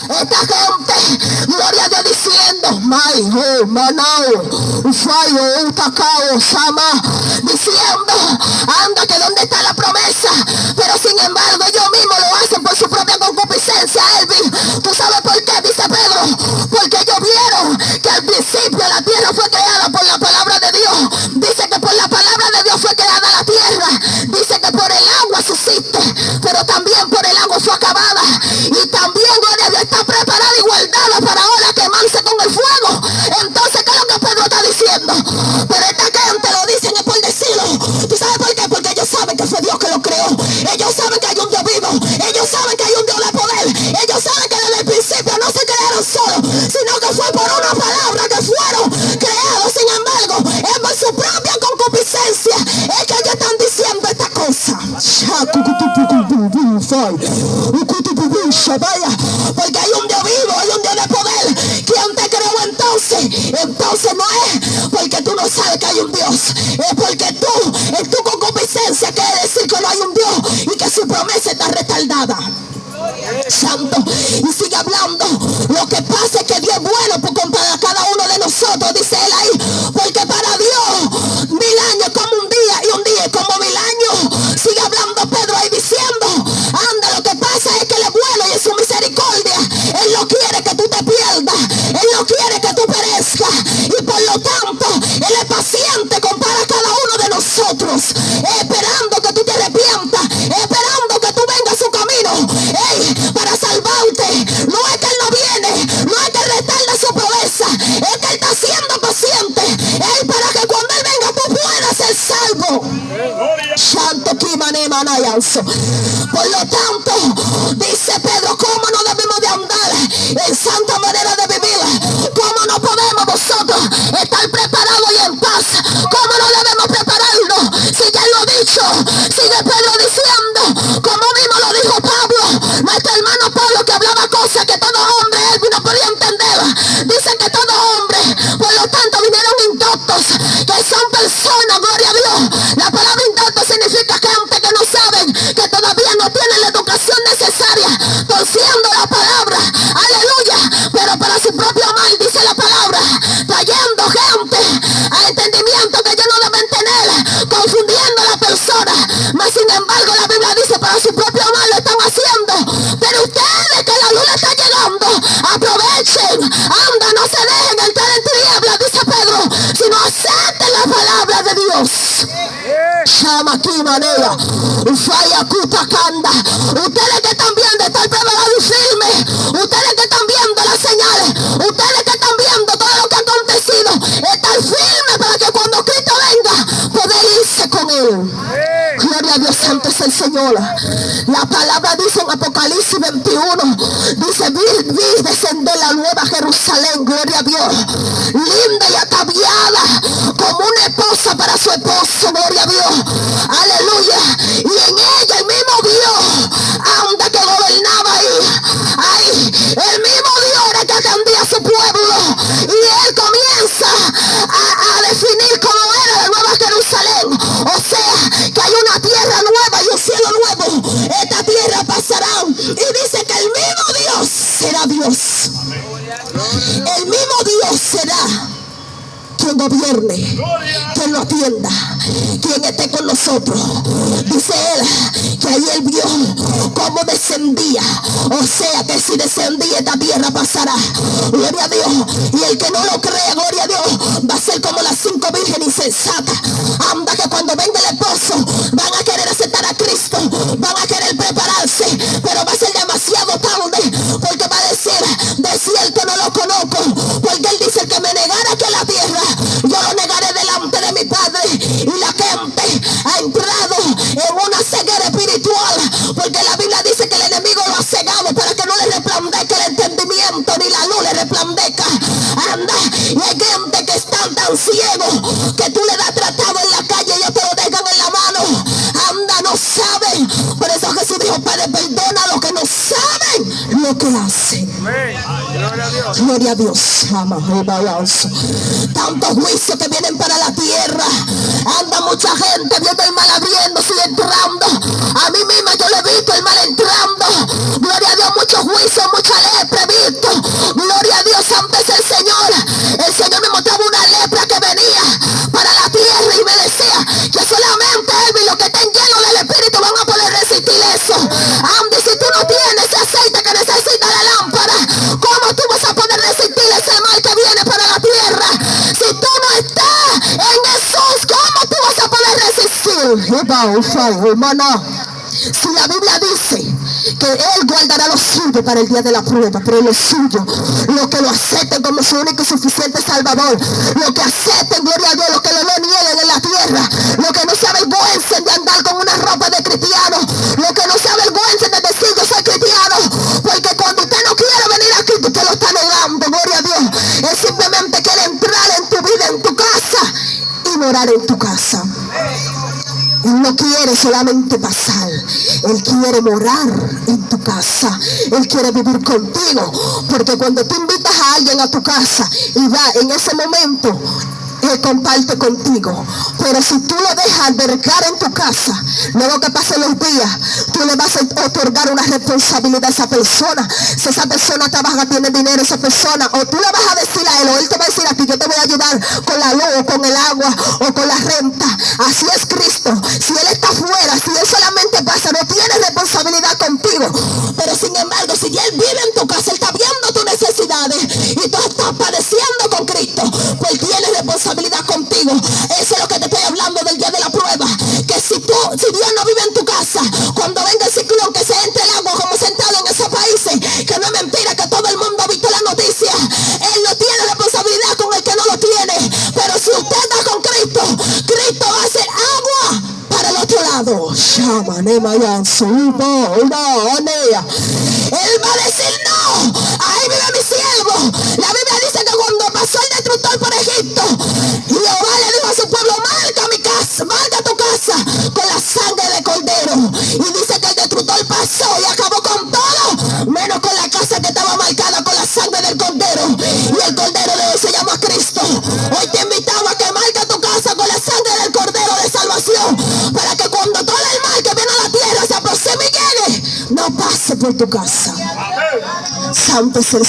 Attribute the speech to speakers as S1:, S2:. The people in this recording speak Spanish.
S1: Esta gente, gloria a Dios, diciendo, Mai, Manao, Ufayo, Utacao, Sama, diciendo, anda, que dónde está la promesa. Pero sin embargo, ellos mismos lo hacen por su propia concupiscencia, Elvin. ¿Tú sabes por qué? Dice Pedro, porque ellos vieron que al principio la tierra fue creada por la palabra de Dios. Dice que por la palabra de Dios fue creada la tierra. Dice que por el agua subsiste, pero también por el agua fue acabada. Y también, gloria a Dios, está preparada y guardada para ahora quemarse con el fuego. Entonces, ¿qué es lo que Pedro está diciendo? Pero esta gente lo dicen es por decirlo. ¿Tú sabes por qué? Porque ellos saben que fue Dios que lo creó. Ellos saben que hay un Dios vivo. Ellos saben que hay un Dios de poder. Ellos saben que desde el principio no se crearon solos, sino que fue por una palabra que fueron creados. Sin embargo, es por su propia concupiscencia es que ellos están diciendo esta cosa. Porque hay un Dios vivo, hay un Dios de poder. ¿Quién te creó entonces? Entonces no es porque tú no sabes que hay un Dios, es porque tú, en tu concupiscencia, quiere decir que no hay un Dios y que su promesa está retardada. Santo, y sigue hablando. Lo que pasa es que Dios es bueno para cada uno de nosotros, dice él ahí, porque para Dios 1000 años es como un día y un día es como 1000 años. Sigue hablando Pedro ahí diciendo, anda, lo que pasa es que él es bueno y en su misericordia él no quiere que tú te pierdas, él no quiere que tú perezcas, y por lo tanto él es paciente con para cada uno de nosotros, esperando que tú te arrepientas, esperando que tú vengas a su camino. Para salvarte. No es que él no viene, no es que él retarda su promesa, es que él está siendo paciente, para que cuando él venga tú puedas ser salvo. Santo. Por lo tanto, dice Pedro, ¿cómo no debemos de andar en santa manera de vivir? ¿Cómo no podemos nosotros estar preparados y en paz? ¿Cómo no debemos prepararnos? Si ya lo he dicho, sigue Pedro diciendo, como mismo lo dijo Pablo, nuestro hermano Pablo, que hablaba cosas que todo hombre él no podía entender. Dice que todo hombre, por lo tanto vinieron indoctos, que son personas, gloria a Dios. La palabra indocto significa gente que no saben, que todavía no tienen la educación necesaria, torciendo la palabra, aleluya, pero para su propio mal, dice la palabra, trayendo gente a entendimiento que ellos no deben tener, confundiendo a la persona. Mas sin embargo la Biblia dice, para su propio mal lo están haciendo. Pero ustedes, que la luz está llegando, aprovechen, anda, no se dejen entrar en tinieblas, dice Pedro, sino acepten la palabra de Dios. Chama aquí manera, falla cuta canda. Ustedes que están viendo, estar preparados y firmes. Ustedes que están viendo las señales, ustedes que están viendo todo lo que ha acontecido, estar firmes para que cuando Cristo venga, poder irse con él. Gloria a Dios, santo es el Señor. La palabra dice en Apocalipsis 21, dice, vi descender la nueva Jerusalén, gloria a Dios, linda y ataviada como una esposa para su esposo, gloria a Dios, aleluya. Y en ella el mismo Dios, anda, que gobernaba ahí, el mismo Dios era que atendía a su pueblo, y él comienza a definir cómo era la nueva Jerusalén. O sea, que hay una tierra nueva y un cielo nuevo. Esta tierra pasará, y dice que el mismo Dios será Dios. El mismo Dios será quien gobierne, quien lo atienda, quien esté con nosotros. Dice él que ahí él vio cómo descendía, o sea que si descendía esta tierra pasará, gloria a Dios. Y el que no lo crea, gloria a Dios, va a ser como las 5 vírgenes insensatas. Anda, que cuando venga el esposo van a querer aceptar a Cristo, van a querer prepararse, pero va a ser demasiado tarde, porque va a decir, de cierto no lo conozco, porque él dice que me negara que la tierra, yo lo negaré delante de mi Padre. Y la gente ha entrado en una ceguera espiritual, porque la Biblia dice que el enemigo lo ha cegado para que no le resplandezca el entendimiento, ni la luz le resplandezca. Anda, y hay gente que están tan ciegos que tú le das tratado en la calle y ellos te lo dejan en la mano. Anda, no saben. Por eso Jesús dijo, Padre, perdona a los que no saben lo que hacen. Gloria a Dios. Tantos juicios que vienen para la tierra. Anda, mucha gente viendo el mal abriéndose y entrando. A mí misma yo le he visto el mal entrando. Gloria a Dios, muchos juicios, mucha lepra. santo es el Señor. El Señor me mostraba una lepra que venía para la tierra y me decía que solamente Él y los que estén llenos del Espíritu van a poder resistir eso. Andy, si tú no tienes ese aceite que necesita la lámpara, ¿cómo tú vas a poder resistir ese mal que viene para la tierra? Si tú no estás en Jesús, ¿cómo tú vas a poder resistir? Hermano, si la Biblia dice que Él guardará los suyos para el día de la prueba, pero los suyos, los que lo acepten como su único y suficiente Salvador, los que acepten, gloria a Dios, los que lo nieguen en la tierra, los que no se avergüencen de andar con una ropa de cristiano, los que no se avergüencen de decir yo soy cristiano, porque cuando usted no quiere venir aquí, usted lo está negando, gloria a Dios. Él simplemente quiere entrar en tu vida, en tu casa y morar en tu casa. Él no quiere solamente pasar, Él quiere morar en tu casa. Él quiere vivir contigo, porque cuando tú invitas a alguien a tu casa y va en ese momento, Él comparte contigo. Pero si tú lo dejas albergar en tu casa, luego que pasen los días, tú le vas a otorgar una responsabilidad a esa persona. Si esa persona trabaja, tiene dinero, esa persona, o tú le vas a decir a él, o él te va a decir a ti, yo te voy a ayudar con la luz, o con el agua, o con la renta. Así es Cristo. Si Él está fuera, si Él solamente pasa, no tiene responsabilidad contigo. Pero sin embargo, si Él vive en tu casa, Él está viendo tus necesidades y tú estás padeciendo con Cristo, pues tiene responsabilidad contigo. Eso es lo que te estoy hablando del día de la prueba. Que si Dios no vive en tu casa, cuando venga el ciclón, que se entre el agua como sentado en esos países, que no es mentira, que todo el mundo ha visto la noticia. Él no tiene responsabilidad con el que no lo tiene. Pero si usted está con Cristo, Cristo va a hacer agua para el otro lado. Él va a decir no, ahí vive mi siervo. La Biblia dice que cuando pasó el destructor por Egipto, Jehová le dijo a su pueblo, marca mi casa, marca tu casa con la sangre de cordero. Y dice que el destructor pasó y acabó con todo, menos con la casa que estaba marcada con la sangre del cordero. Y el cordero de hoy se llama Cristo. Hoy te invitamos a que marque tu casa con la sangre del cordero de salvación, para que cuando todo el mal que viene a la tierra se aproxime y llegue, no pase por tu casa. Santo es el